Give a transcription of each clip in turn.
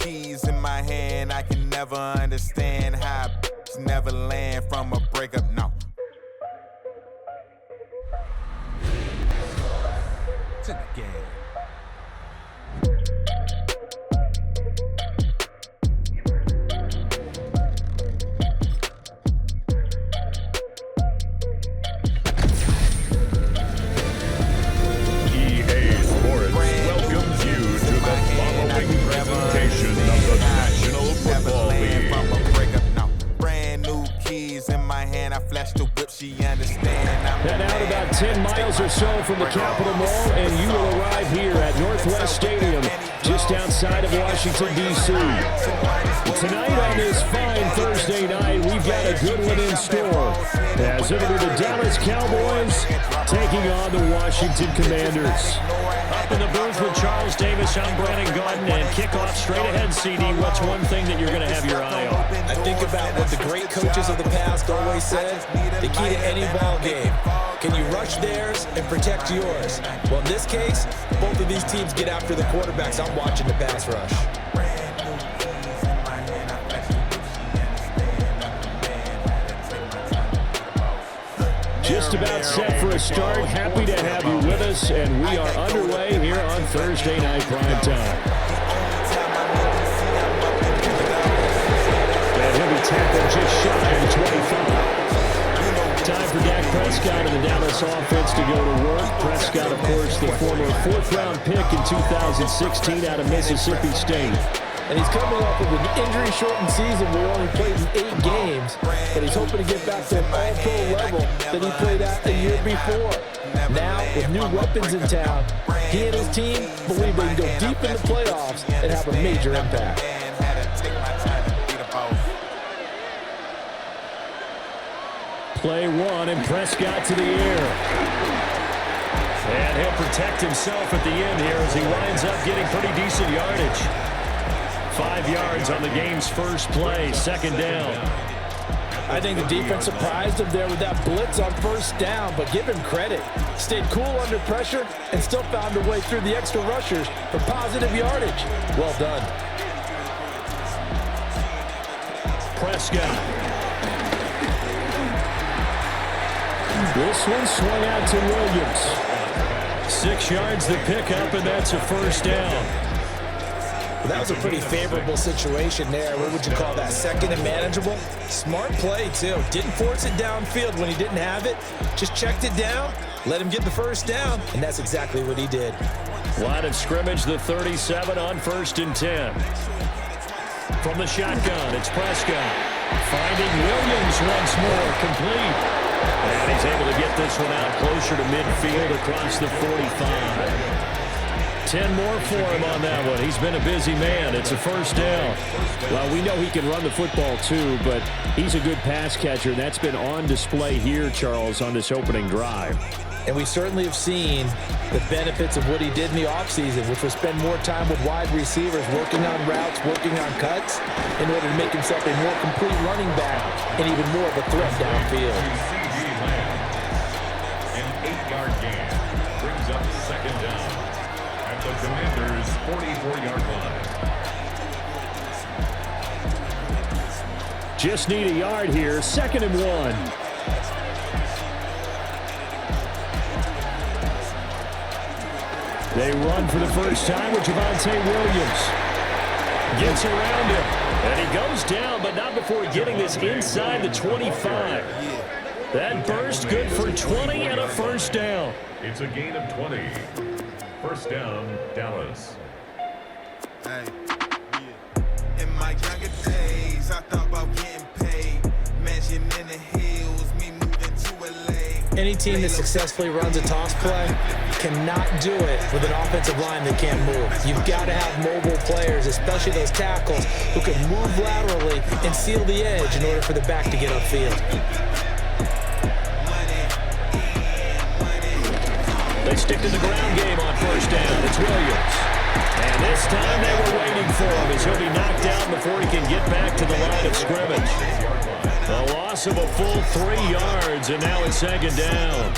keys in my hand. I can never understand how never land from a breakup. No. It's in the game. Head out about 10 miles or so from the Capitol Mall, and you will arrive here at Northwest Stadium, just outside of Washington, D.C. Tonight on this fine Thursday night, we've got a good one in store, as it'll be the Dallas Cowboys taking on the Washington Commanders. Up in the booth with Charles Davis, I'm Brandon Gaudin, and kickoff straight ahead, CD. What's one thing that you're going to have your eye on? I think about what the great coaches of the past always said, the key to any ball game. Can you rush theirs and protect yours? Well, in this case, both of these teams get after the quarterbacks. I'm watching the pass rush. Just about set for a start. Happy to have you with us, and we are underway here on Thursday Night Prime Time. And he'll be tackled just shy of 25. Time for Dak Prescott and the Dallas offense to go to work. Prescott, of course, the former fourth-round pick in 2016 out of Mississippi State. And he's coming off of an injury-shortened season where he only played in 8 games, but he's hoping to get back to an all-pro level that he played at a year before. Now, with new weapons in town, he and his team believe they can go deep in the playoffs and have a major impact. Play one, and Prescott to the air. And he'll protect himself at the end here as he winds up getting pretty decent yardage. 5 yards on the game's first play, second down. I think the defense surprised him there with that blitz on first down, but give him credit. Stayed cool under pressure and still found a way through the extra rushers for positive yardage. Well done. Prescott. This one swung out to Williams. 6 yards the pickup, and that's a first down. Well, that was a pretty favorable situation there. What would you call that? Second and manageable? Smart play, too. Didn't force it downfield when he didn't have it. Just checked it down, let him get the first down, and that's exactly what he did. Line of scrimmage, the 37 on 1st and 10. From the shotgun, it's Prescott. Finding Williams once more, complete. And he's able to get this one out closer to midfield across the 45. 10 more for him on that one. He's been a busy man. It's a first down. Well, we know he can run the football too, but he's a good pass catcher, and that's been on display here, Charles, on this opening drive. And we certainly have seen the benefits of what he did in the offseason, which was spend more time with wide receivers, working on routes, working on cuts, in order to make himself a more complete running back and even more of a threat downfield. An 8-yard gain brings up second down at the Commanders' 44-yard line. Just need a yard here. 2nd and 1. They run for the first time with Javonte Williams. Gets around him. And he goes down, but not before getting this inside the 25. That burst good for 20 and a first down. It's a gain of 20. First down, Dallas. Hey, yeah. In my younger days, I thought about getting paid. Mansion in the hills, me moving to LA. Any team that successfully runs a toss play cannot do it with an offensive line that can't move. You've got to have mobile players, especially those tackles, who can move laterally and seal the edge in order for the back to get upfield. They stick to the ground game on first down. It's Williams. And this time they were waiting for him as he'll be knocked down before he can get back to the line of scrimmage. A loss of a full 3 yards, and now it's second down.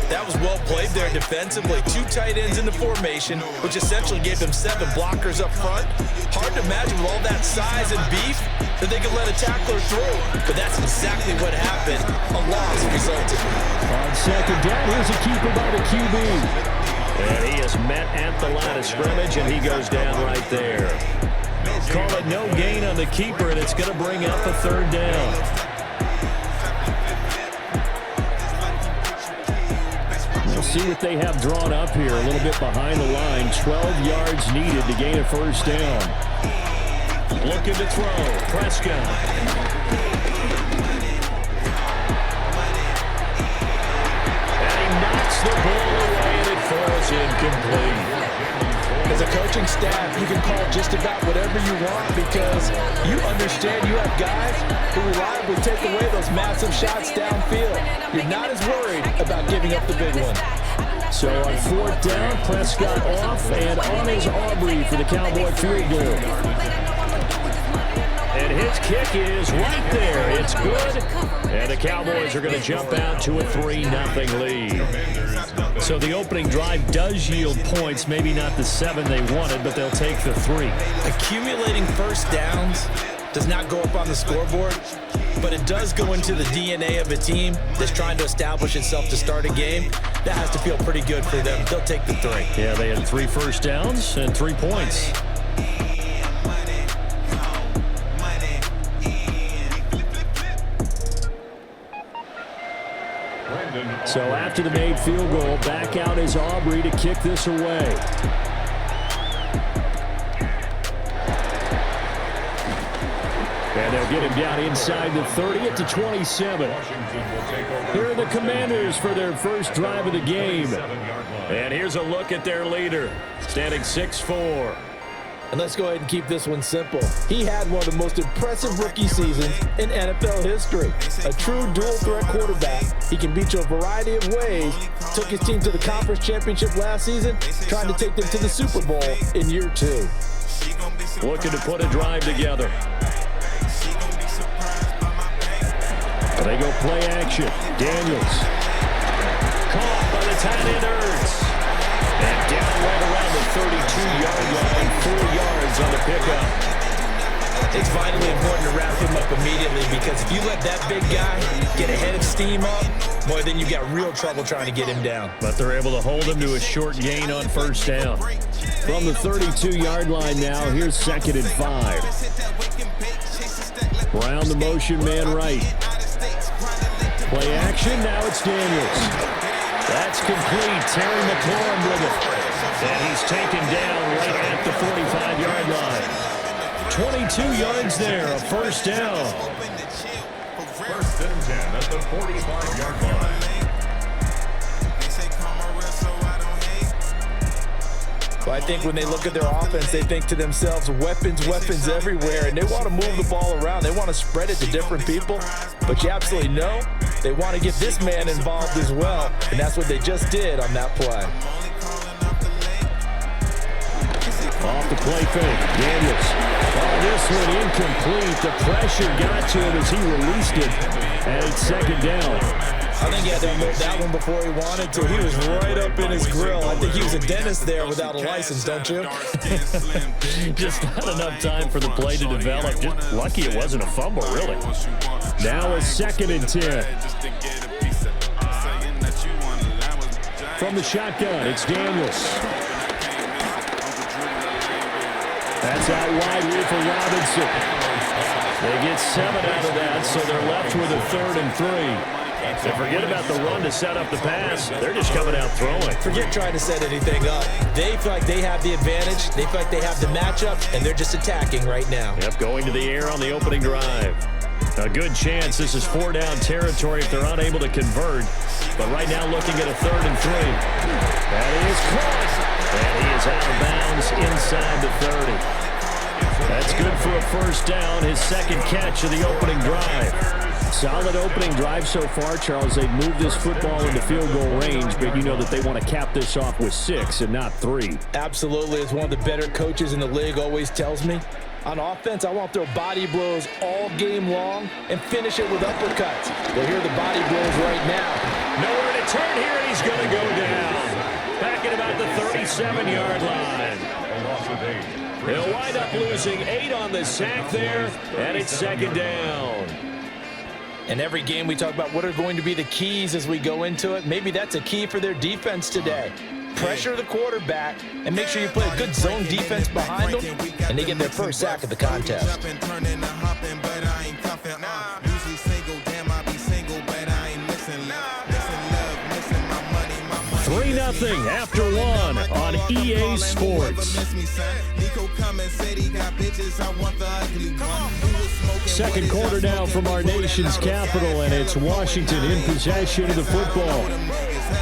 That was well played there defensively. 2 tight ends in the formation, which essentially gave them 7 blockers up front. Hard to imagine with all that size and beef that they could let a tackler through. But that's exactly what happened. A loss resulted. On second down, here's a keeper by the QB. And he is met at the line of scrimmage, and he goes down right there. Call it no gain on the keeper, and it's going to bring up a 3rd down. We'll see what they have drawn up here. A little bit behind the line. 12 yards needed to gain a 1st down. Looking to throw. Prescott. And he knocks the ball away, and it falls incomplete. As a coaching staff, you can call just about whatever you want because you understand you have guys who reliably take away those massive shots downfield. You're not as worried about giving up the big one. So on 4th down, Prescott off, and on is Aubrey for the Cowboy field goal. And his kick is right there. It's good. And the Cowboys are going to jump out to a 3-0 lead. So the opening drive does yield points. Maybe not the 7 they wanted, but they'll take the 3. Accumulating 1st downs does not go up on the scoreboard, but it does go into the DNA of a team that's trying to establish itself to start a game. That has to feel pretty good for them. They'll take the 3. Yeah, they had 3 first downs and 3 points. So after the made field goal, back out is Aubrey to kick this away. And they'll get him down inside the 30 at the 27. Here are the Commanders for their first drive of the game. And here's a look at their leader, standing 6'4". And let's go ahead and keep this one simple. He had one of the most impressive rookie seasons in NFL history. A true dual-threat quarterback. He can beat you a variety of ways. Took his team to the conference championship last season, trying to take them to the Super Bowl in year 2. Looking to put a drive together. They go play action. Daniels. Caught by the tight end Ertz. And down right around the 32-yard line. 4 yards on the pickup. It's vitally important to wrap him up immediately because if you let that big guy get a head of steam up, boy, then you've got real trouble trying to get him down. But they're able to hold him to a short gain on 1st down. From the 32-yard line now, here's 2nd and 5. Brown the motion man right. Play action, now it's Daniels. That's complete. Terry McLaurin with it. And he's taken down right at the 45-yard line. 22 yards there, a 1st down. 1st and 10 at the 45-yard line. Well, I think when they look at their offense, they think to themselves, weapons, weapons everywhere, and they want to move the ball around. They want to spread it to different people, but you absolutely know they want to get this man involved as well, and that's what they just did on that play. Off the play fake, Daniels. Oh, this one incomplete. The pressure got to him as he released it, and it's 2nd down. I think he had to unload that one before he wanted to. He was right up in his grill. I think he was a dentist there without a license, don't you? Just not enough time for the play to develop. Just lucky it wasn't a fumble, really. Now a 2nd and 10. From the shotgun, it's Daniels. That's out wide here for Robinson. They get 7 out of that, so they're left with a 3rd and 3. They forget about the run to set up the pass. They're just coming out throwing. Forget trying to set anything up. They feel like they have the advantage. They feel like they have the matchup, and they're just attacking right now. Yep, going to the air on the opening drive. A good chance this is 4-down territory if they're unable to convert. But right now looking at a 3rd and 3. That is caught. And he is out of bounds inside the 30. That's good for a 1st down, his 2nd catch of the opening drive. Solid opening drive so far, Charles. They've moved this football into field goal range, but you know that they want to cap this off with 6 and not 3. Absolutely. As one of the better coaches in the league always tells me, on offense, I want to throw body blows all game long and finish it with uppercuts. Well, here are the body blows right now. Nowhere to return here, and he's going to go down. Back at about the 37-yard line. A loss of 8. They'll wind up losing 8 on the sack there, and it's second down. In every game we talk about what are going to be the keys as we go into it. Maybe that's a key for their defense today. Pressure the quarterback and make sure you play a good zone defense behind them, and they get their first sack of the contest. 3-0 after 1 on EA Sports. Second quarter now from our nation's capital, and it's Washington in possession of the football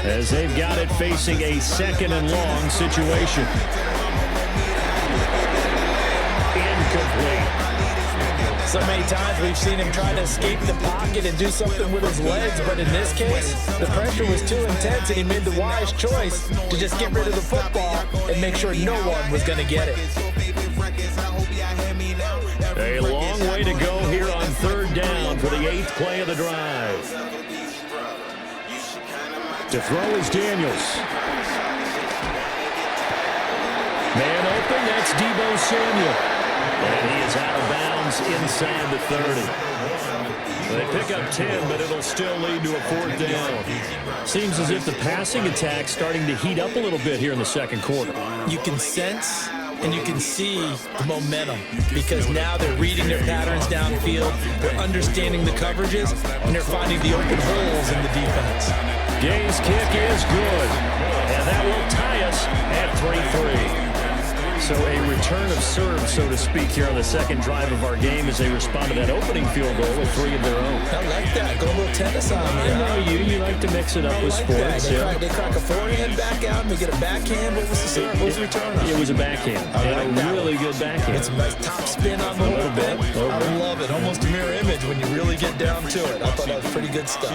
as they've got it facing a second and long situation. Incomplete. So many times we've seen him try to escape the pocket and do something with his legs, but in this case, the pressure was too intense and he made the wise choice to just get rid of the football and make sure no one was going to get it. A long way to go here on third down for the 8th play of the drive. To throw is Daniels. Man open, that's Deebo Samuel. And he is out of bounds inside the 30. They pick up 10, but it'll still lead to a 4th down. Seems as if the passing attack's starting to heat up a little bit here in the second quarter. You can sense and you can see the momentum because now they're reading their patterns downfield, they're understanding the coverages, and they're finding the open holes in the defense. Gay's kick is good, and that will tie us at 3-3. So a return of serve, so to speak, here on the second drive of our game as they respond to that opening field goal with 3 of their own. I like that. Go a little tennis on me. I know you like to mix it up with sports. They crack a forehand back out and we get a backhand. What was the serve? What was the return on? It was a backhand. And a really good backhand. It's a nice top spin on the little bit. I love it. Almost a mirror image when you really get down to it. I thought that was pretty good stuff.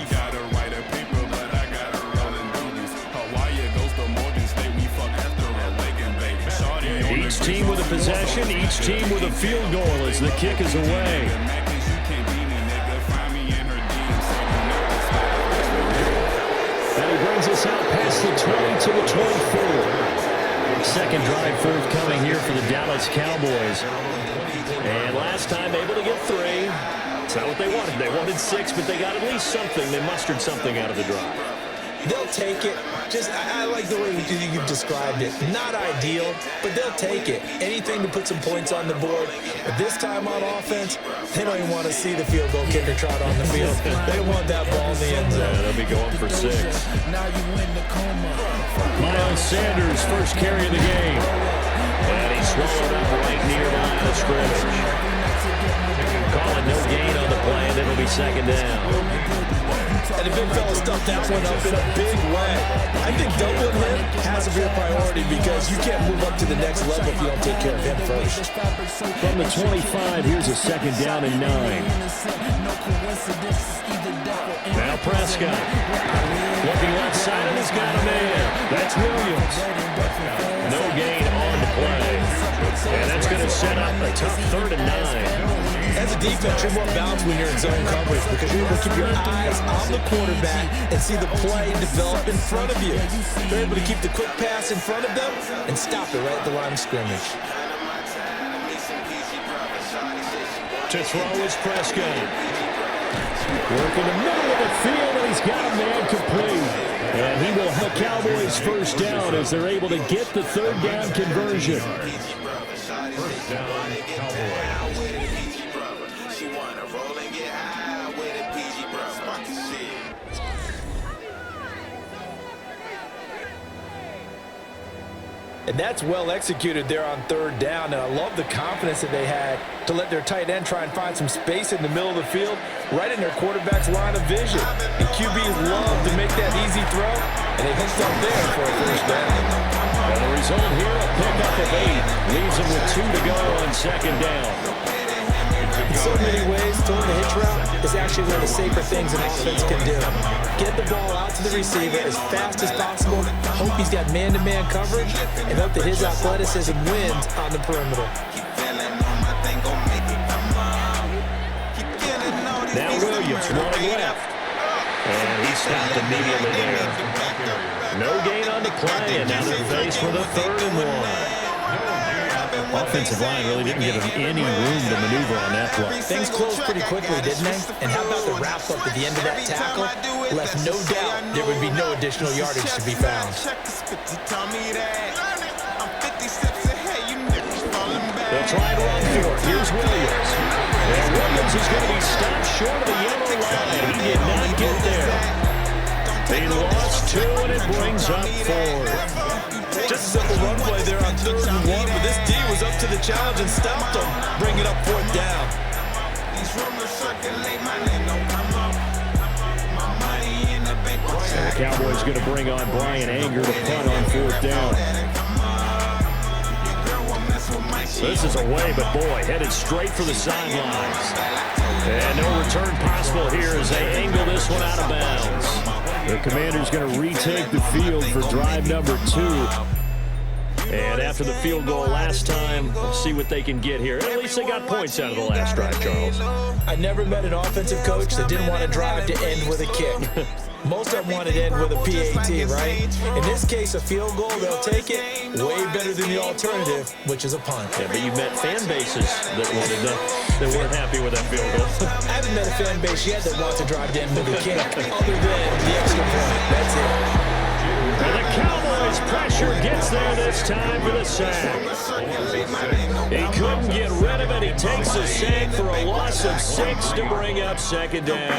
Each team with a possession, each team with a field goal as the kick is away. And he brings us out past the 20 to the 24. Second drive forthcoming here for the Dallas Cowboys. And last time able to get 3. It's not what they wanted. They wanted 6, but they got at least something. They mustered something out of the drive. They'll take it. I like the way you've described it. Not ideal, but they'll take it. Anything to put some points on the board. But this time on offense, they don't even want to see the field goal kicker trot on the field. They want that ball in the end zone. Yeah, they'll be going for 6. Miles Sanders, first carry of the game. And he's swallowed up right near the line of scrimmage. Calling no gain on the play, and it'll be second down. And the big fella stuffed that one up in a big way. I think doubling him has to be a priority because you can't move up to the next level if you don't take care of him first. From the 25, here's a second down and 9. Now Prescott. Looking left side, and he's got a man. That's Williams. No gain on the play. And that's going to set up a tough 3rd and 9. As a defense, you're more balanced when you're in zone coverage because you're able to keep your eyes on the quarterback and see the play develop in front of you. You're able to keep the quick pass in front of them and stop it right at the line of scrimmage. To throw is Prescott. Working the middle of the field, and he's got a man complete. And he will help Cowboys first down as they're able to get the 3rd down conversion. First down, Cowboys. And that's well executed there on 3rd down. And I love the confidence that they had to let their tight end try and find some space in the middle of the field, right in their quarterback's line of vision. And QBs love to make that easy throw, and they hooked up there for a first down. And the result here, a pickup of 8. Leaves them with 2 to go on second down. In so many ways, throwing the hitch route is actually one of the safer things an offense can do. Get the ball out to the receiver as fast as possible, hope he's got man-to-man coverage, and hope that his athleticism wins on the perimeter. Now Williams running left. And he's stopped immediately there. No gain on the play, and now they're faced with a 3rd and 1. Offensive line really didn't give them any room to maneuver on that play. Things closed pretty quickly, didn't they? And how about the wrap-up at the end of that tackle? Left no doubt there would be no additional yardage to be found. They'll try and run for it. Here's Williams. And Williams is going to be stopped short of the yellow line. He did not get there. They lost 2, and it brings up 4. Just a simple run play there on 3rd and 1, but this D was up to the challenge and stopped them. Bring it up 4th down. And the Cowboys going to bring on Brian Anger to punt on 4th down. This is away, but boy, headed straight for the sidelines. And no return possible here as they angle this one out of bounds. The Commanders going to retake the field for drive number 2. And after the field goal last time, we'll see what they can get here. At least they got points out of the last drive, Charles. I never met an offensive coach that didn't want to drive to end with a kick. Most of them wanted to end with a PAT, right? In this case, a field goal, they'll take it. Way better than the alternative, which is a punt. Yeah, but you met fan bases that weren't happy with that field goal. I haven't met a fan base yet that wants to drive to end with a kick, other than the extra point. That's it. And the Cowboys pressure gets there this time for the sack. He couldn't get rid of it. He takes the sack for a loss of 6 to bring up 2nd down.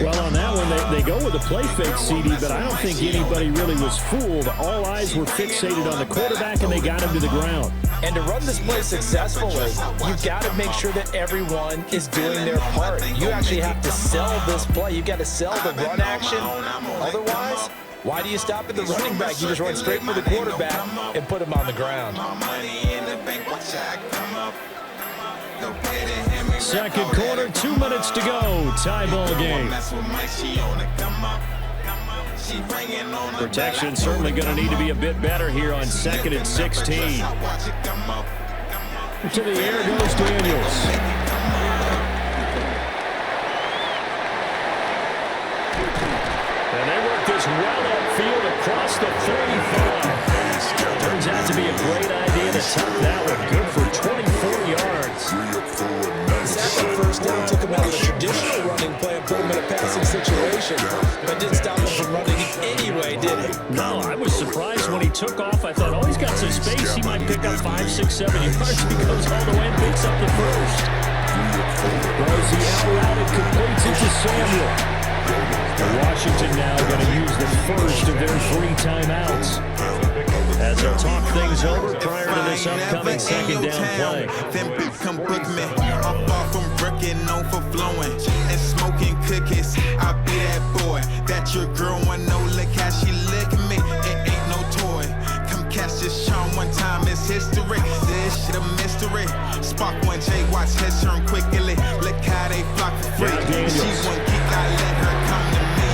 Well, on that one, they go with a play fake, CD, but I don't think anybody really was fooled. All eyes were fixated on the quarterback, and they got him to the ground. And to run this play successfully, you've got to make sure that everyone is doing their part. You actually have to sell this play. You've got to sell the run action. Otherwise, why do you stop at the running back? You just run straight for the quarterback and put him on the ground. 2nd quarter, 2 minutes to go. Tie ball game. Protection certainly going to need to be a bit better here on 2nd and 16. To the air goes Daniels. And they work this well upfield across the 35. Turns out to be a great idea to tuck that one. Good for 24 yards. That 1st down took him out of the traditional running play and put him in a passing situation, but didn't stop him from running anyway, did it? No, I was surprised when he took off. I thought, oh, he's got some space. He might pick up 5, 6, 7 yards. He goes all the way and picks up the 1st. Throws the out route and completes it to Samuel. Washington now going to use the 1st of their 3 timeouts. As they'll talk things over prior to this upcoming 2nd down play. Then come book me. I'm far from brooking, known for flowing and smoking cookies. I be that boy that your girl wanna know. Look how she look at me. It ain't no toy. Come catch this charm one time. It's history. This shit a mystery. Spark 1J, watch head turn quickly. Look how they flock for free. She one geek, I let her come to me.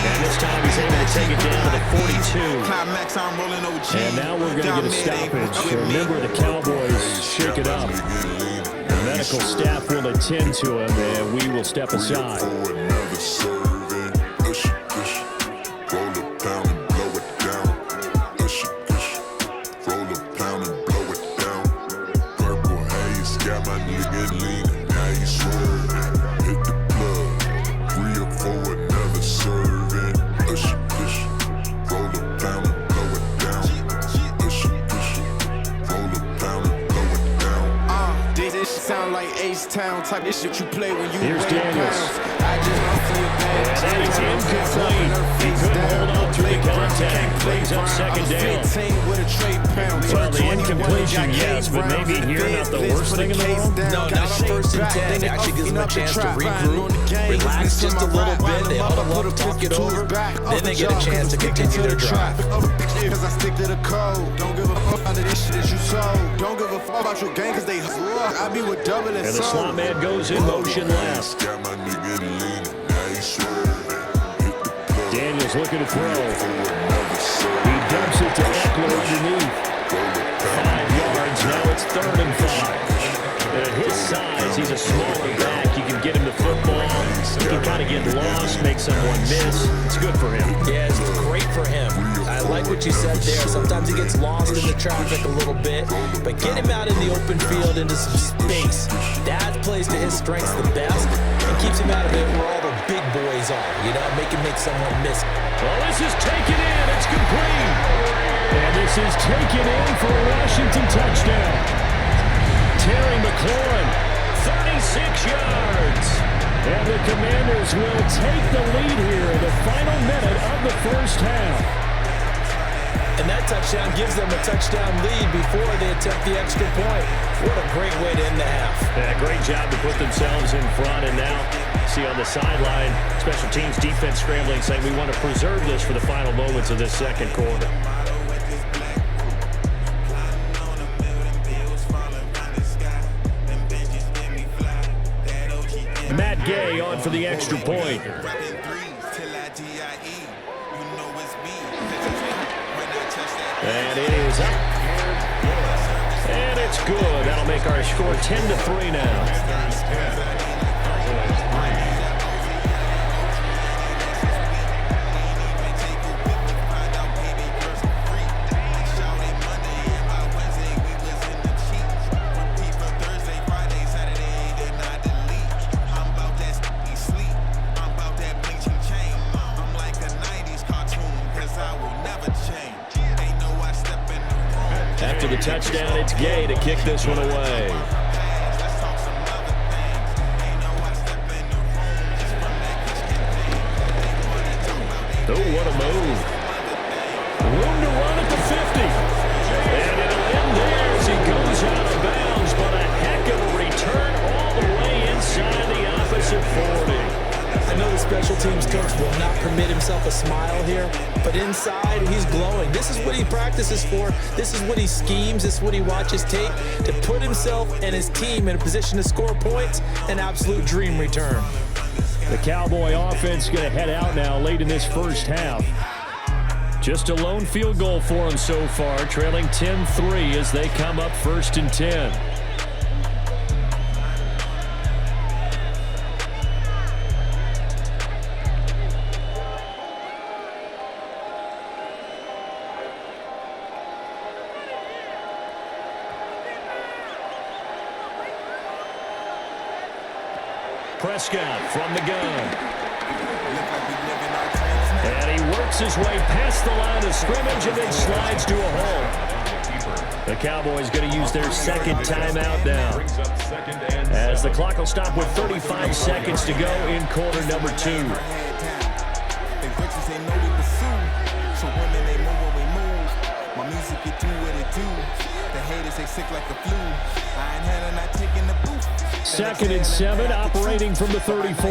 And this time he's able to take it down to the 42. Climax, I'm rolling OG. And now we're going to get a stoppage. Remember, the Cowboys shake it up. The medical staff will attend to him, and we will step aside. Sound like H-Town type of shit you play when you Here's Daniels. I just want to see a bad That is incomplete. He couldn't hold on through the contact. Brings up 2nd down. Well, the incompletion, yes, but maybe here not the worst thing in the world. No, not on 1st and 10. It actually gives them a chance to regroup, relax just a little bit. They huddle up, talk it over. Then they get a chance to continue their drive. Because I stick to the code. Don't give a fuck about this shit that you sold. Don't give a fuck about your gang because they I be with double and the slot man goes in motion left. Daniels looking to throw. He dumps it to Eckler underneath. 5 yards. Now it's 3rd and 5. At his size, he's a smaller back. You can get him the football. He can kind of get lost, make someone miss. It's good for him. Yeah, it's great for him. I like what you said there. Sometimes he gets lost in the traffic a little bit, but get him out in the open field into some space. That plays to his strengths the best and keeps him out of it where all the big boys are, you know, make someone miss. Well, this is taken in. It's complete. And this is taken in for a Washington touchdown. Terry McLaurin, 36 yards. And the Commanders will take the lead here in the final minute of the first half. And that touchdown gives them a touchdown lead before they attempt the extra point. What a great way to end the half. Yeah, great job to put themselves in front. And now, see on the sideline, special teams defense scrambling, saying we want to preserve this for the final moments of this second quarter. Matt Gay on for the extra point. And it is up. And it's good. That'll make our score 10-3 now. After the touchdown, it's Gay to kick this one away. Oh, what a move. Room to run at the 50. And it'll end there as he goes out of bounds, but a heck of a return all the way inside the opposite 40. I know the special teams coach will not permit himself a smile here, but inside he's glowing. This is what he practices for. This is what he schemes. This is what he watches tape to put himself and his team in a position to score points. An absolute dream return. The Cowboy offense going to head out now late in this first half. Just a lone field goal for them so far, trailing 10-3 as they come up 1st and 10. Prescott from the gun. And he works his way past the line of scrimmage and then slides to a hole. The Cowboys going to use their second timeout now, as the clock will stop with 35 seconds to go in quarter number 2. Second and 7, operating from the 34.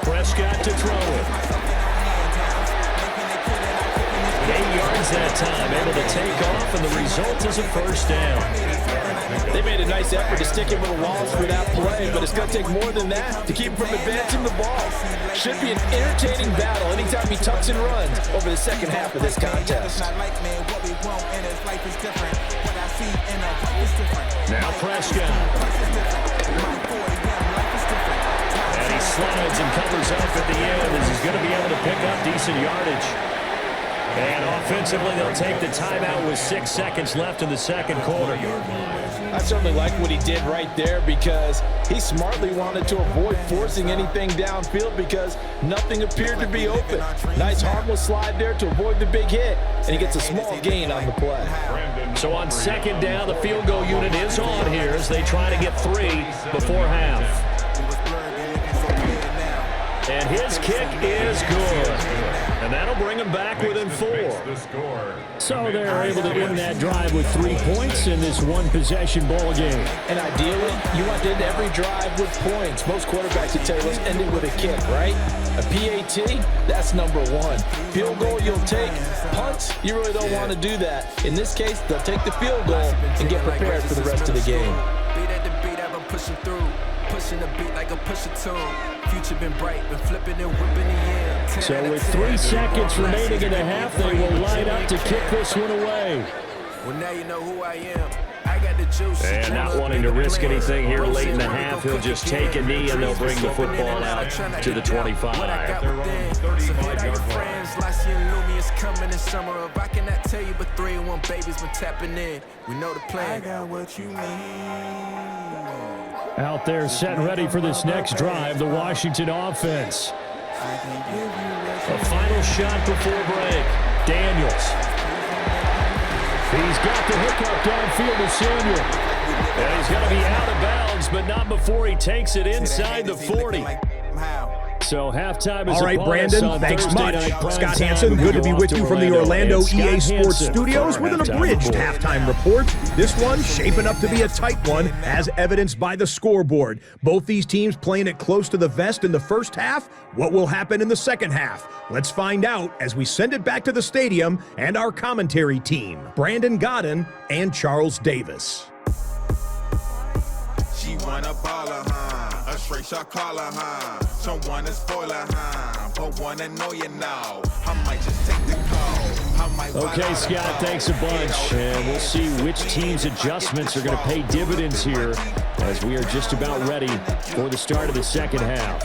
Prescott to throw it. 8 yards that time, able to take off, and the result is a first down. They made a nice effort to stick him with the walls for that play, but it's going to take more than that to keep him from advancing the ball. Should be an entertaining battle anytime he tucks and runs over the second half of this contest. Now Prescott. And he slides and covers up at the end as he's going to be able to pick up decent yardage. And offensively, they'll take the timeout with 6 seconds left in the second quarter. I certainly like what he did right there because he smartly wanted to avoid forcing anything downfield because nothing appeared to be open. Nice harmless slide there to avoid the big hit, and he gets a small gain on the play. So on second down, the field goal unit is on here as they try to get 3 before half. And his kick is good. And that'll bring him back within 4. So they're able to end that drive with 3 points in this one-possession ball game. And ideally, you want to end every drive with points. Most quarterbacks would tell you, let's end it with a kick, right? A PAT, that's number 1. Field goal, you'll take. Punts, you really don't want to do that. In this case, they'll take the field goal and get prepared for the rest of the game. Beat at the beat, I've been pushing through. Pushing the beat like a pusher tune. Future been bright, been flipping and whipping the air. So with 3 seconds remaining in the half, they will line up to kick this one away. Well, now you know who I am. I got the juice. And not wanting to risk anything here late in the half, he'll just take a knee and they'll bring the football out to the 25. They're on the 35-yard line. Lassie and Lumi is coming in summer. If I cannot tell you, but 3-1 babies been tapping in. We know the plan. I got what you need. Out there set and ready for this next drive, the Washington offense. A final shot before break. Daniels. He's got the hookup downfield to Samuel. And he's going to be out of bounds, but not before he takes it inside the 40. So halftime is all right, Brandon, thanks much. Scott Hansen, good to be with you from the Orlando EA Sports Studios with an abridged halftime report. This one shaping up to be a tight one, as evidenced by the scoreboard. Both these teams playing it close to the vest in the first half. What will happen in the second half? Let's find out as we send it back to the stadium and our commentary team, Brandon Godden and Charles Davis. She wanna baller, huh? A straight shot caller, huh? Someone to spoil her, huh? But wanna know you now. I might just take the call. Okay, Scott, thanks a bunch. And we'll see which team's adjustments are going to pay dividends here as we are just about ready for the start of the second half.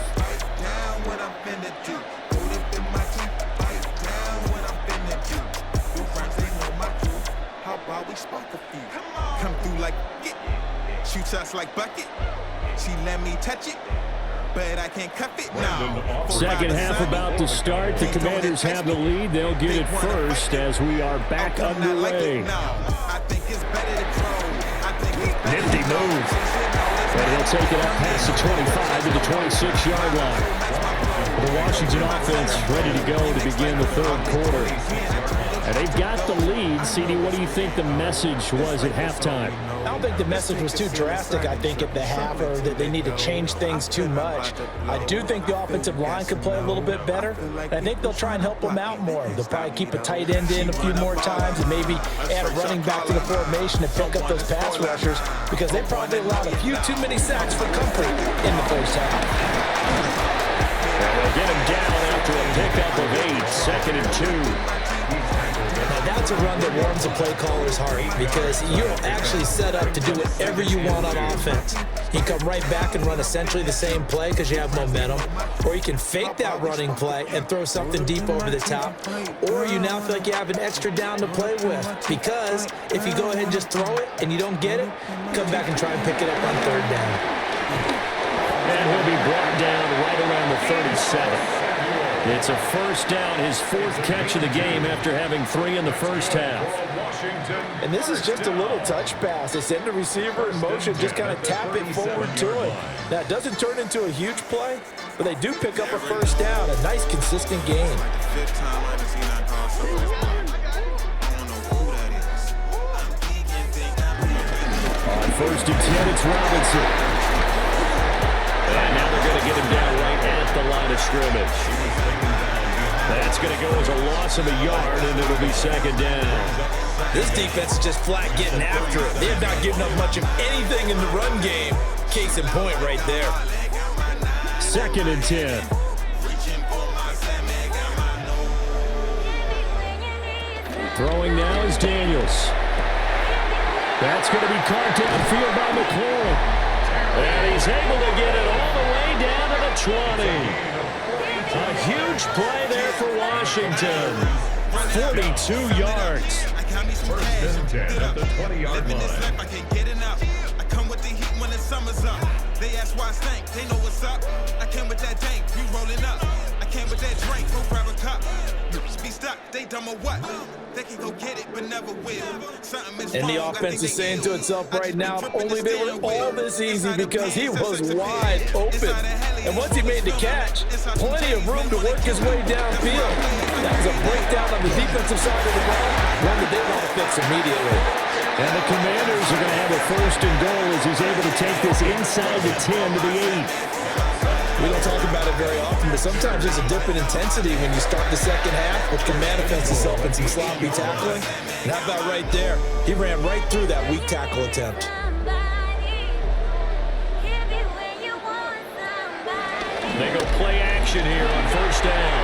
Come through like it. Shoot shots like bucket. She let me touch it, but I can't cuff it now. Second half about to start. The Commanders have the lead. They'll get it first as we are back underway. Nifty move. And he'll take it up past the 25 to the 26-yard line. The Washington offense ready to go to begin the third quarter. And they've got the lead. CD, what do you think the message was at halftime? I don't think the message was too drastic, I think, at the half, or that they need to change things too much. I do think the offensive line could play a little bit better. I think they'll try and help them out more. They'll probably keep a tight end in a few more times and maybe add a running back to the formation and pick up those pass rushers, because they probably allowed a few too many sacks for comfort in the first half. And they'll get him down after a pickup of 8, second and 2. Now that's a run that warms a play caller's heart, because you're actually set up to do whatever you want on offense. You come right back and run essentially the same play because you have momentum, or you can fake that running play and throw something deep over the top, or you now feel like you have an extra down to play with, because if you go ahead and just throw it and you don't get it, come back and try and pick it up on third down. And he'll be brought down right around the 37. It's a first down, his fourth catch of the game after having 3 in the first half. And this is just a little touch pass. They send the receiver in motion, just kind of tap it forward to it. Now, it doesn't turn into a huge play, but they do pick up a first down, a nice, consistent gain. On first and 10, it's Robinson. And now they're going to get him down right at the line of scrimmage. That's going to go as a loss of a yard, and it'll be second down. This defense is just flat getting after it. They're not giving up much of anything in the run game. Case in point right there. Second and 10. Throwing now is Daniels. That's going to be caught downfield by McLaurin. And he's able to get it all the way down to the 20. A huge play there for Washington. 42 yards. First and 10 at the 20-yard line. I can't get enough. I come with the heat when the summer's up. They ask why I stink. They know what's up. I came with that dank. We rolling up. I came with that drink. Go grab a cup. Be stuck. They dumb or what? They can go get it, but never will. And the offense is saying to itself right now, if only they were all this easy, because he was wide open. And once he made the catch, plenty of room to work his way downfield. That was a breakdown on the defensive side of the ball, one that they want to fix immediately. And the Commanders are going to have a first and goal as he's able to take this inside the 10 to the 8. We don't talk about it very often, but sometimes there's a dip in intensity when you start the second half with command offenses up and some sloppy tackling. And how about right there? He ran right through that weak tackle attempt. They go play action here on first down.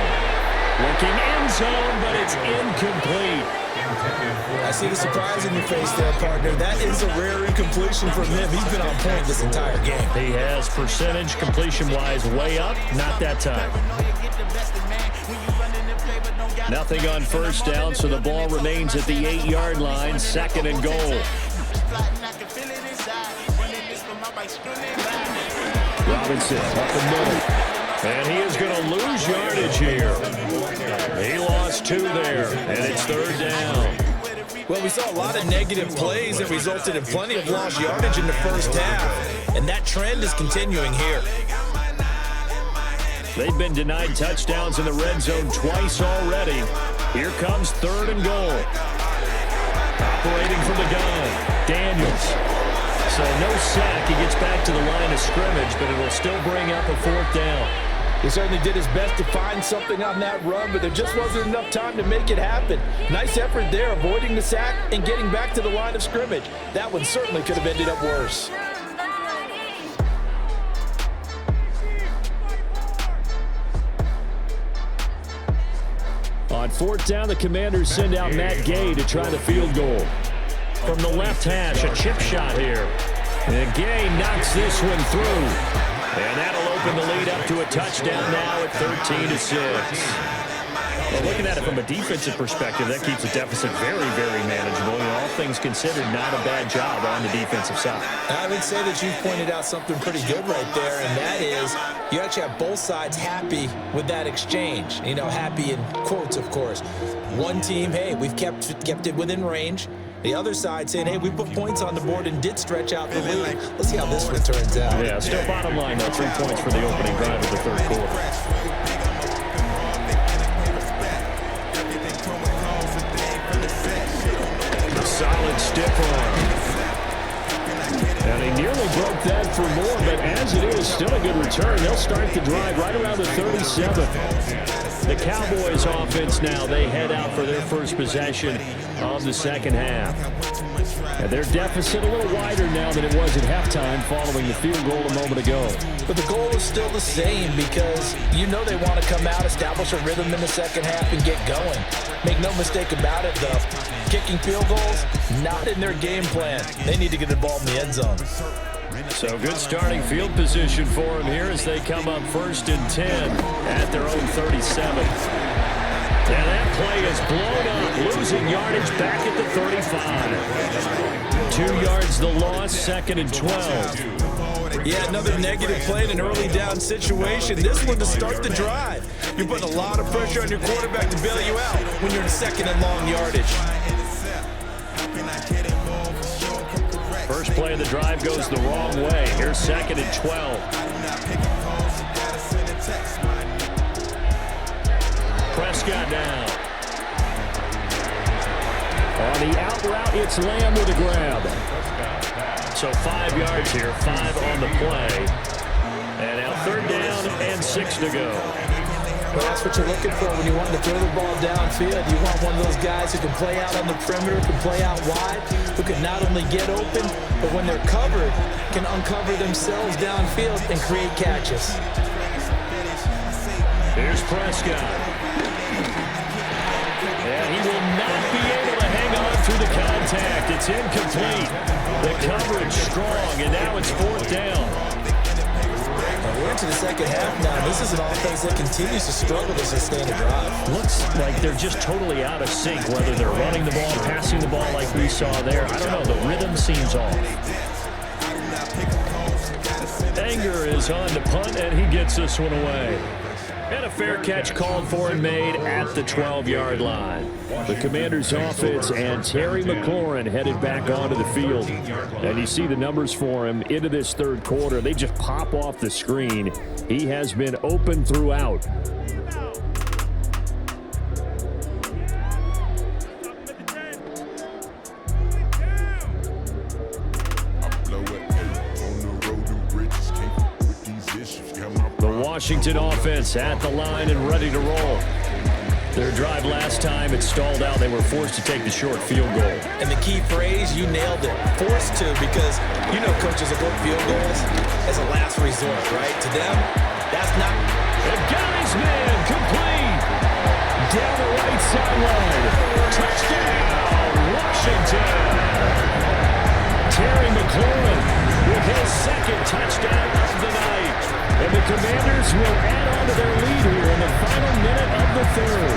Looking end zone, but it's incomplete. I see the surprise in your face there, partner. That is a rare incompletion from him. He's been on point this entire game. He has percentage completion-wise way up. Not that time. Nothing on first down, so the ball remains at the 8-yard line. 2nd and goal. Robinson up the middle. And he is going to lose yardage here. He lost 2 there, and it's 3rd down. Well, we saw a lot of negative plays that resulted in plenty of lost yardage in the first half, and that trend is continuing here. They've been denied touchdowns in the red zone twice already. Here comes 3rd and goal. Operating from the gun, Daniels. So no sack. He gets back to the line of scrimmage, but it will still bring up a 4th down. He certainly did his best to find something on that run, but there just wasn't enough time to make it happen. Nice effort there, avoiding the sack and getting back to the line of scrimmage. That one certainly could have ended up worse. On 4th down, the Commanders send out Matt Gay to try the field goal. From the left hash, a chip shot here. And Gay knocks this one through. And that'll open the lead up to a touchdown now at 13-6. Well, looking at it from a defensive perspective, that keeps the deficit very, very manageable. You know, all things considered, not a bad job on the defensive side. I would say that you've pointed out something pretty good right there, and that is you actually have both sides happy with that exchange. You know, happy in quotes, of course. One team, hey, we've kept it within range. The other side saying, hey, we put points on the board and did stretch out the lead. Let's see how this one turns out. Yeah, still bottom line, though, 3 points for the opening drive of the 3rd quarter. Solid stiff arm. And he nearly broke that for more, but as it is, still a good return. They'll start the drive right around the 37. The Cowboys offense now, they head out for their first possession of the 2nd half. And their deficit a little wider now than it was at halftime following the field goal a moment ago. But the goal is still the same because you know they want to come out, establish a rhythm in the 2nd half, and get going. Make no mistake about it, though. Kicking field goals, not in their game plan. They need to get involved in the end zone. So good starting field position for them here as they come up 1st and 10 at their own 37. And that play is blown up, losing yardage back at the 35. 2 yards the loss, 2nd and 12. Yeah, another negative play in an early down situation. This one to start the drive. You're putting a lot of pressure on your quarterback to bail you out when you're in 2nd and long yardage. First play of the drive goes the wrong way. Here's 2nd and 12. Prescott down. On the out route, it's Lamb with a grab. So 5 yards here, 5 on the play. And now 3rd down and 6 to go. Well, that's what you're looking for when you want to throw the ball downfield. You want one of those guys who can play out on the perimeter, can play out wide, who can not only get open, but when they're covered, can uncover themselves downfield and create catches. Here's Prescott. And he will not be able to hang on through the contact. It's incomplete. The coverage strong, and now it's 4th down. We're into the 2nd half now. This is an offense that continues to struggle to sustain a drive. Looks like they're just totally out of sync, whether they're running the ball, passing the ball like we saw there. I don't know. The rhythm seems off. Anger is on the punt, and he gets this one away. And a fair catch called for and made at the 12-yard line. The Commanders' offense and Terry McLaurin headed back onto the field. And you see the numbers for him into this 3rd quarter. They just pop off the screen. He has been open throughout. Washington offense at the line and ready to roll. Their drive last time, it stalled out. They were forced to take the short field goal. And the key phrase, you nailed it. Forced to, because you know coaches will go field goals as a last resort, right? To them, that's not. And got his man complete. Down the right sideline. Touchdown, Washington. Terry McLaurin with his second touchdown of the night. And the Commanders will add on to their lead here in the final minute of the third.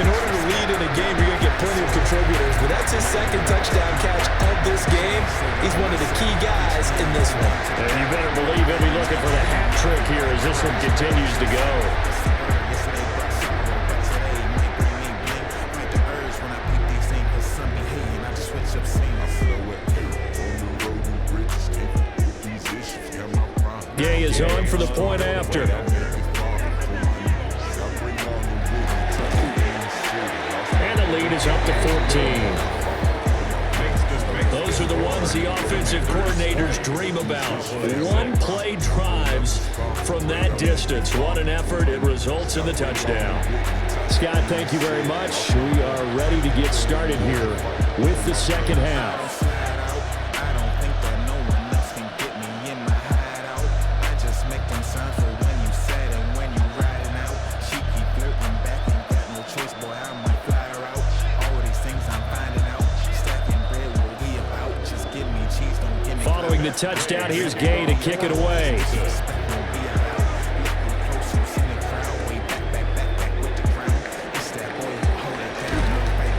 In order to lead in a game, you're going to get plenty of contributors, but that's his second touchdown catch of this game. He's one of the key guys in this one. And you better believe he'll be looking for the hat trick here as this one continues to go. Gay is on for the point after. And the lead is up to 14. Those are the ones the offensive coordinators dream about. One-play drives from that distance. What an effort. It results in the touchdown. Scott, thank you very much. We are ready to get started here with the second half. Following the touchdown, here's Gay to kick it away.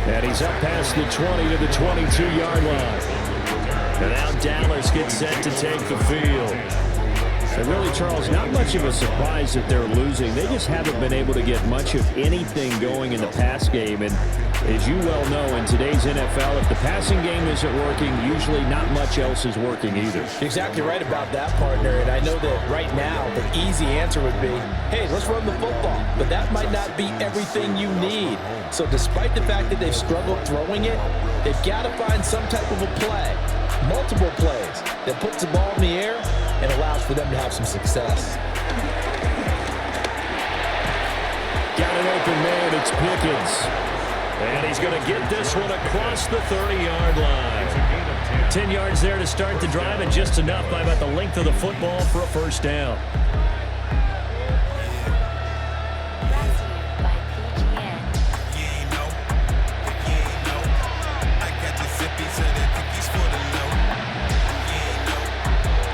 And he's up past the 20 to the 22-yard line. And now Dallas gets set to take the field. And really, Charles, not much of a surprise that they're losing. They just haven't been able to get much of anything going in the pass game. And as you well know, in today's NFL, if the passing game isn't working, usually not much else is working either. Exactly right about that, partner. And I know that right now the easy answer would be, hey, let's run the football. But that might not be everything you need. So despite the fact that they've struggled throwing it, they've got to find some type of a play, multiple plays, that puts the ball in the air and allows for them to have some success. Got an open man, it's Pickens. And he's going to get this one across the 30-yard line. 10 yards there to start the drive, and just enough by about the length of the football for a first down.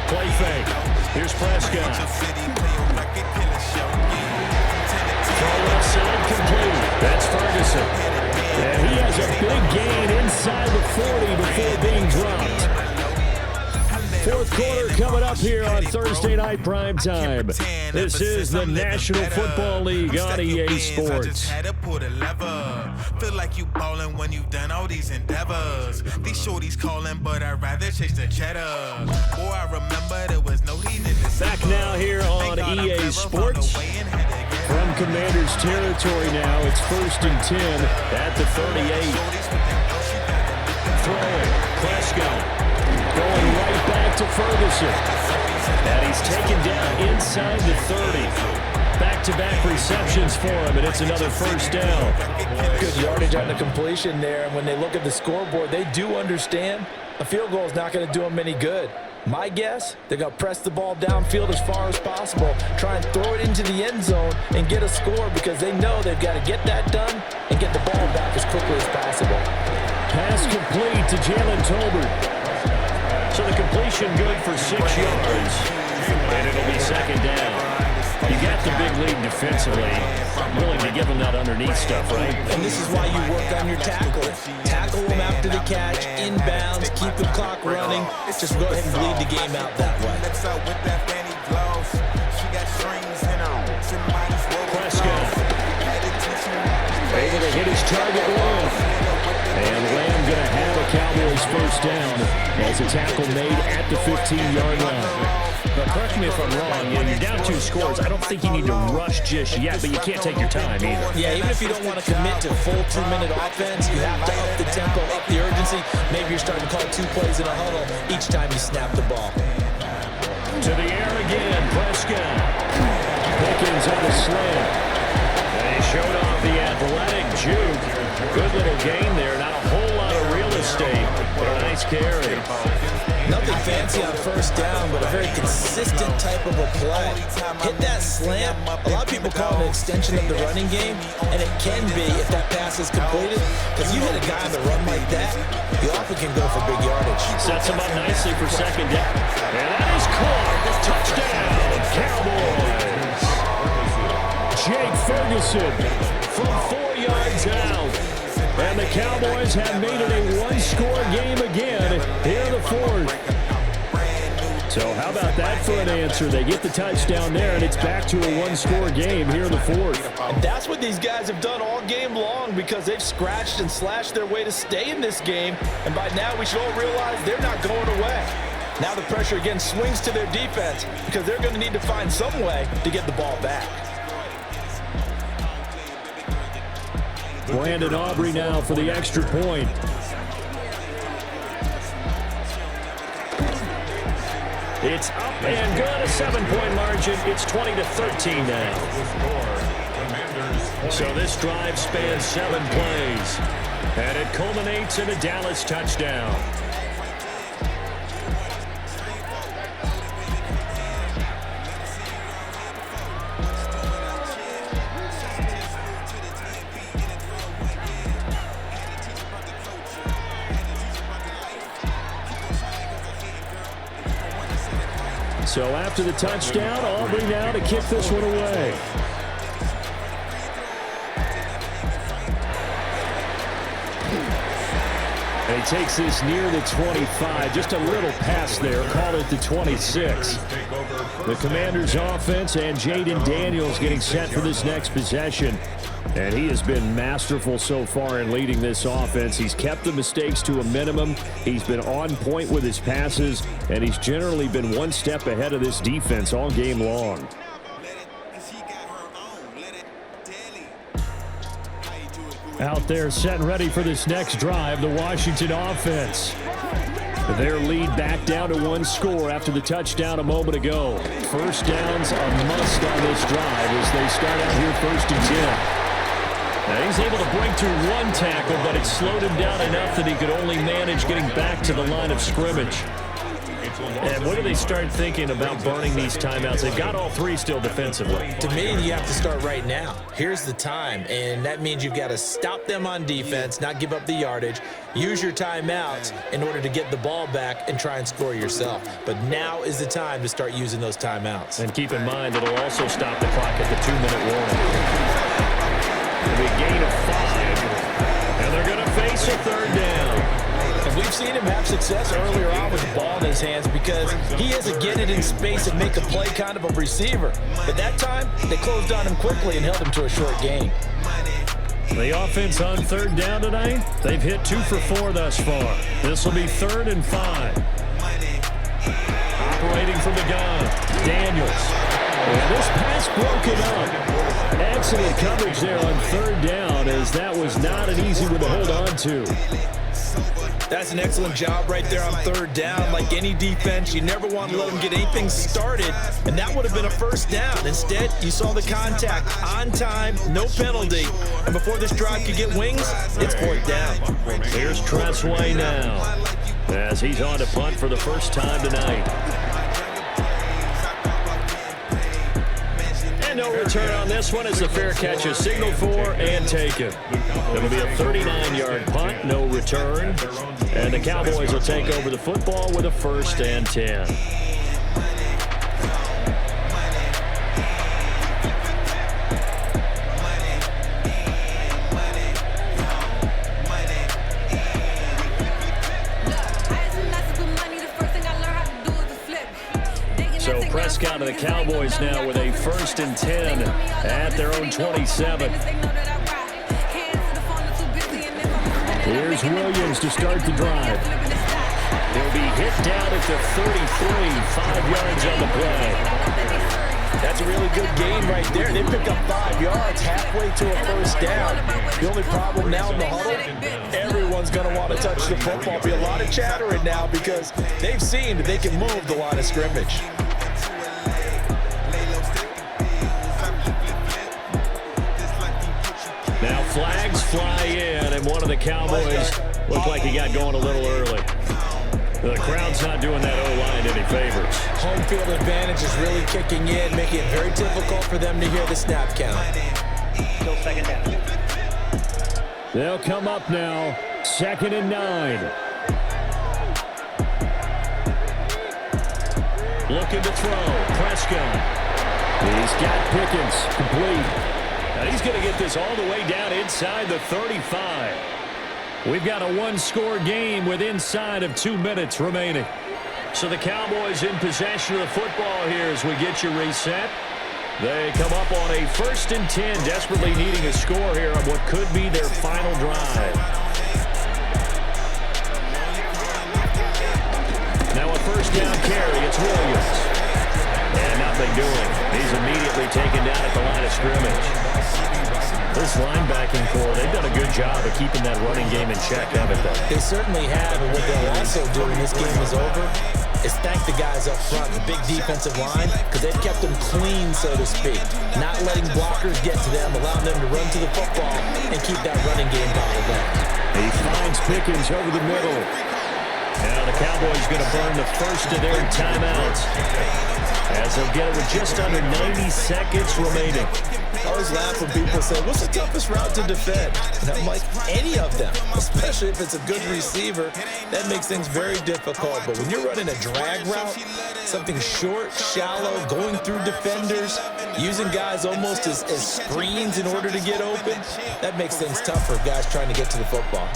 Play fake. Here's Prescott. Throw outside complete. That's Ferguson. And he has a big gain inside the 40 before being dropped. Fourth quarter coming up here on Thursday Night Primetime. This is the National Football League on EA Sports. Feel like you ballin' when you've done all these endeavors. These shorties calling, but I'd rather chase the cheddar. Boy, I remember there was no heat in this. Back now here on EA Sports. From Commanders territory now, it's 1st and 10 at the 38. Throwing, Prescott going right back to Ferguson. And he's taken down inside the 30. Back-to-back receptions for him, and it's another first down. Good yardage on the completion there, and when they look at the scoreboard, they do understand a field goal is not going to do them any good. My guess, they're going to press the ball downfield as far as possible, try and throw it into the end zone and get a score because they know they've got to get that done and get the ball back as quickly as possible. Pass complete to Jalen Tolbert. So the completion good for 6 yards, and it'll be second down. You got the big lead defensively, willing to give them that underneath stuff, right? And this is why you work on your tackling. Tackle them after the catch, inbounds, keep the clock running. Just go ahead and bleed the game out that way. Prescott able to hit his target Lamb. And Lamb going to have a Cowboys first down as a tackle made at the 15-yard line. Now, correct me if I'm wrong, you're down 2 scores. I don't think you need to rush just yet, but you can't take your time either. Yeah, even if you don't want to commit to full 2-minute offense, you have to up the tempo, up the urgency. Maybe you're starting to call 2 plays in a huddle each time you snap the ball. To the air again, Prescott. Pickens on the slant. And he showed off the athletic juke. Good little gain there. Not a whole lot of real estate, but a nice carry. Nothing fancy on first down, but a very consistent type of a play. Hit that slant. A lot of people call it an extension of the running game, and it can be if that pass is completed. Because you hit a guy on the run like that, you often can go for big yardage. Sets him up nicely for second down. And that is caught. Touchdown, Cowboys. Jake Ferguson from 4 yards out. And the Cowboys have made it a one-score game again here in the fourth. So how about that for an answer? They get the touchdown there, and it's back to a one-score game here in the fourth. And that's what these guys have done all game long because they've scratched and slashed their way to stay in this game. And by now, we should all realize they're not going away. Now the pressure again swings to their defense because they're going to need to find some way to get the ball back. Brandon Aubrey now for the extra point. It's up and good, a 7-point margin. It's 20-13 now. So this drive spans 7 plays, and it culminates in a Dallas touchdown. So after the touchdown, Aubrey now to kick this one away. And he takes this near the 25. Just a little pass there. Call it the 26. The Commanders' offense and Jaden Daniels getting set for this next possession. And he has been masterful so far in leading this offense. He's kept the mistakes to a minimum. He's been on point with his passes, and he's generally been one step ahead of this defense all game long. Out there set and ready for this next drive, the Washington offense. Their lead back down to one score after the touchdown a moment ago. First down's a must on this drive as they start out here 1st and 10. Now he's able to break through one tackle, but it slowed him down enough that he could only manage getting back to the line of scrimmage. And what do they start thinking about burning these timeouts? They've got all 3 still defensively. To me, you have to start right now. Here's the time, and that means you've got to stop them on defense, not give up the yardage, use your timeouts in order to get the ball back and try and score yourself. But now is the time to start using those timeouts. And keep in mind, it'll also stop the clock at the 2-minute warning. It'll be a gain of 5, and they're going to face a 3rd down. And we've seen him have success earlier on with the ball in his hands because he has to get it in space and make a play kind of a receiver. But that time, they closed on him quickly and held him to a short gain. The offense on 3rd down tonight, they've hit 2 for 4 thus far. This will be 3rd and 5. Operating from the gun, Daniels. And this pass broken up. Excellent coverage there on 3rd down as that was not an easy one to hold on to. That's an excellent job right there on 3rd down. Like any defense, you never want to let them get anything started, and that would have been a 1st down. Instead, you saw the contact on time, no penalty, and before this drive could get wings, it's 4th down. Here's Tressway now as he's on to punt for the first time tonight. And no return on this one as the fair catch is signaled for and taken. It'll be a 39-yard punt, no return. And the Cowboys will take over the football with a 1st and 10. So Prescott of the Cowboys now with a 1st and 10 at their own 27. Here's Williams to start the drive. He'll be hit down at the 33, 5 yards on the play. That's a really good gain right there. They pick up 5 yards halfway to a 1st down. The only problem now in the huddle, everyone's going to want to touch the football. Be a lot of chattering now because they've seen that they can move the line of scrimmage. Now flags fly in, and one of the Cowboys looked like he got going a little early. The crowd's not doing that O-line any favors. Home field advantage is really kicking in, making it very difficult for them to hear the snap count. Still second down. They'll come up now, 2nd and 9. Looking to throw. Prescott. He's got Pickens, complete. And he's going to get this all the way down inside the 35. We've got a one-score game with inside of 2 minutes remaining. So the Cowboys in possession of the football here as we get you reset. They come up on a 1st and 10, desperately needing a score here on what could be their final drive. Now a 1st down carry, it's Williams. And nothing doing. He's immediately taken down at the line of scrimmage. This linebacking core, they've done a good job of keeping that running game in check, haven't they? They certainly have, and what they'll also do when this game is over is thank the guys up front, the big defensive line, because they've kept them clean, so to speak. Not letting blockers get to them, allowing them to run to the football and keep that running game bottled up. He finds Pickens over the middle. Now the Cowboys going to burn the first of their timeouts as they'll get it with just under 90 seconds remaining. I always laugh when people say, what's the toughest route to defend? And I'm like, any of them, especially if it's a good receiver, that makes things very difficult. But when you're running a drag route, something short, shallow, going through defenders, using guys almost as screens in order to get open, that makes things tough for guys trying to get to the football.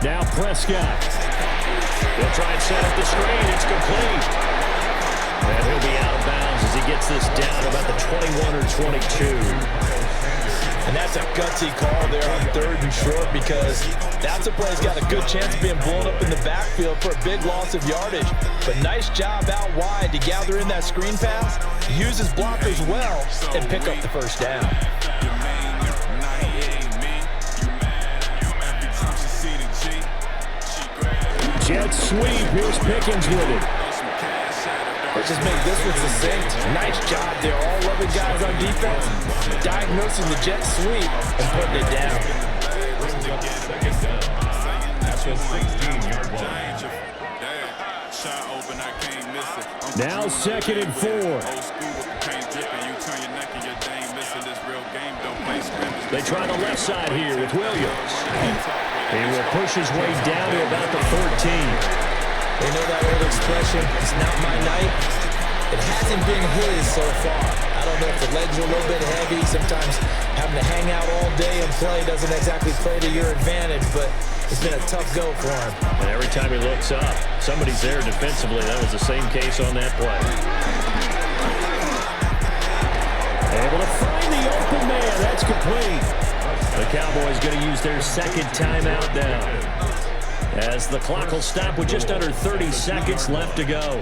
Now Prescott. He'll try and set up the screen. It's complete. And he'll be out of bounds as he gets this down about the 21 or 22. And that's a gutsy call there on 3rd and short, because that's a play that's got a good chance of being blown up in the backfield for a big loss of yardage. But nice job out wide to gather in that screen pass, use his blockers well, and pick up the 1st down. Jet sweep. Here's Pickens with it. Let's just make this one succinct. Nice job there. All 11 guys on defense diagnosing the jet sweep and putting it down. After 16-yard line. Now 2nd and 4. They try the left side here with Williams. He will push his way down to about the 14. You know that old expression, it's not my night? It hasn't been his so far. I don't know if the legs are a little bit heavy. Sometimes having to hang out all day and play doesn't exactly play to your advantage, but it's been a tough go for him. And every time he looks up, somebody's there defensively. That was the same case on that play. Able to find the open man. That's complete. The Cowboys going to use their 2nd timeout now, as the clock will stop with just under 30 seconds left to go.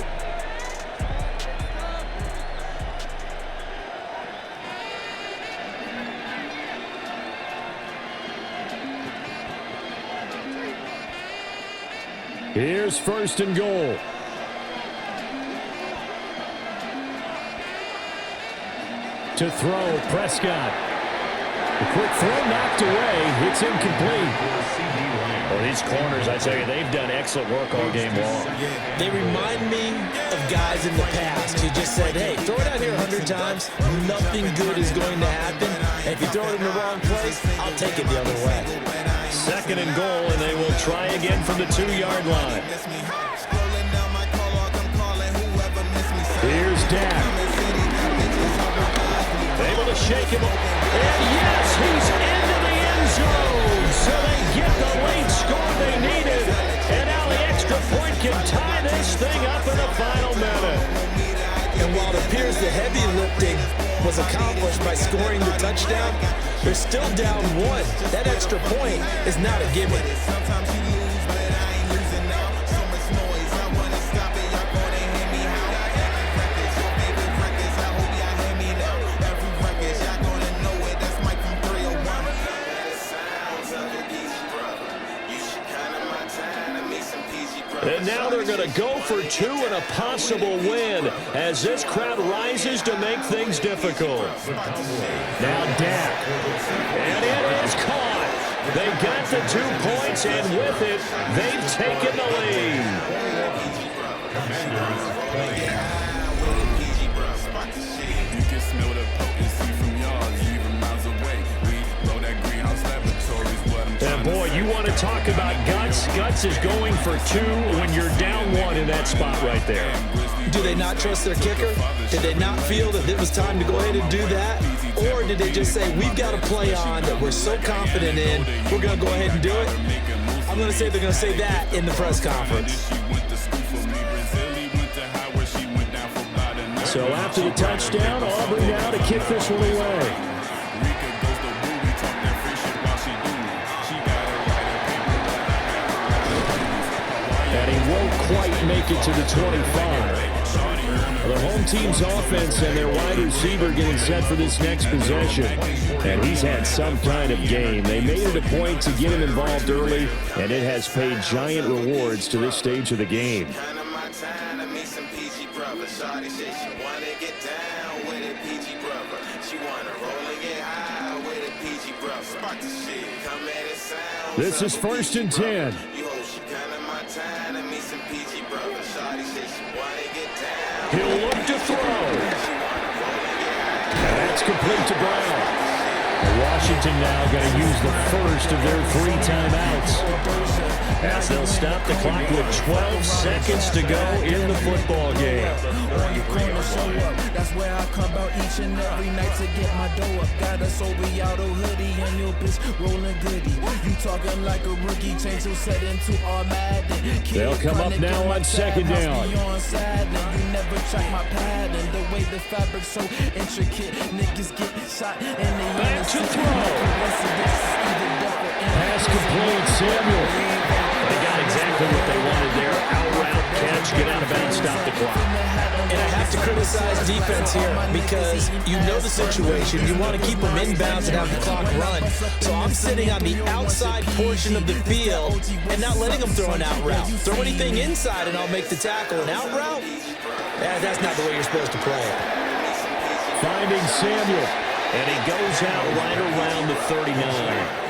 Here's 1st and goal. To throw, Prescott. The quick throw knocked away. It's incomplete. Well, these corners, I tell you, they've done excellent work all game long. They remind me of guys in the past who just said, hey, throw it out here 100 times, nothing good is going to happen. And if you throw it in the wrong place, I'll take it the other way. 2nd and goal, and they will try again from the 2-yard line. Here's Dak. Able to shake him up. And yes, he's into the end zone. So they get the late score they needed. And now the extra point can tie this thing up in the final minute. And while it appears the heavy lifting was accomplished by scoring the touchdown, they're still down 1. That extra point is not a given. And now they're going to go for 2 and a possible win as this crowd rises to make things difficult. Now Dak. And it is caught. They got the 2 points, and with it, they've taken the lead. You can smell the potency from yards, even miles away. We blow that greenhouse laboratories, what I'm And boy, you want to talk about guts. Guts is going for 2 when you're down 1 in that spot right there. Do they not trust their kicker? Did they not feel that it was time to go ahead and do that? Or did they just say, we've got a play on that we're so confident in, we're going to go ahead and do it? I'm going to say they're going to say that in the press conference. So after the touchdown, Auburn now to kick this one away. And he won't quite make it to the 25. The home team's offense and their wide receiver getting set for this next possession. And he's had some kind of game. They made it a point to get him involved early, and it has paid giant rewards to this stage of the game. This is 1st and 10. He'll look to throw. And that's complete to Brown. Washington now going to use the first of their 3 timeouts. As they'll stop the clock with 12 seconds to go in the football game. That's where I come out each and every night to get my dough up. Got a Sobe auto hoodie and your bitch rolling goody. You talking like a rookie, change your setting to our Madden. They'll come up now on 2nd down. You never check my pattern. The way the fabric's so intricate, niggas get shot in the back to throw. Pass complete, Samuel. They got exactly what they wanted there. Out route catch, get out of bounds, stop the clock. And I have to criticize defense here because you know the situation. You want to keep them inbounds and have the clock run. So I'm sitting on the outside portion of the field and not letting them throw an out route. Throw anything inside and I'll make the tackle. An out route? That's not the way you're supposed to play it. Finding Samuel. And he goes out right around the 39.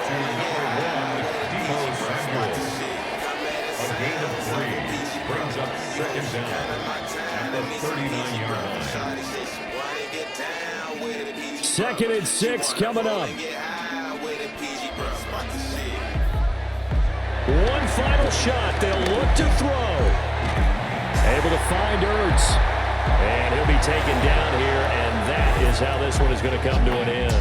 Gain of 3 brings up 2nd down at the 39-yard line. 2nd and 6 coming up. One final shot. They'll look to throw. Able to find Ertz. And he'll be taken down here, and that is how this one is going to come to an end.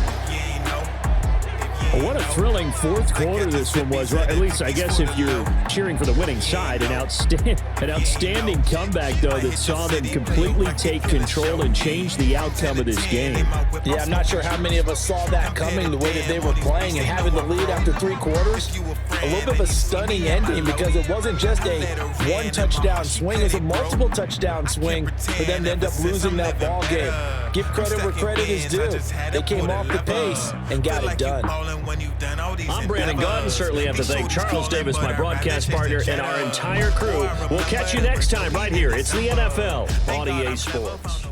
What a thrilling 4th quarter this one was. Well, at least, I guess, if you're cheering for the winning side. An outstanding comeback, though, that saw them completely take control and change the outcome of this game. Yeah, I'm not sure how many of us saw that coming, the way that they were playing and having the lead after 3 quarters. A little bit of a stunning ending because it wasn't just a 1-touchdown swing. It's a multiple touchdown swing for them to end up losing that ball game. Give credit where credit is due. They came off the pace and got it done. I'm Brandon Gunn. Certainly have to thank Charles Davis, my broadcast partner, and our entire crew. We'll catch you next time right here. It's the NFL on EA Sports.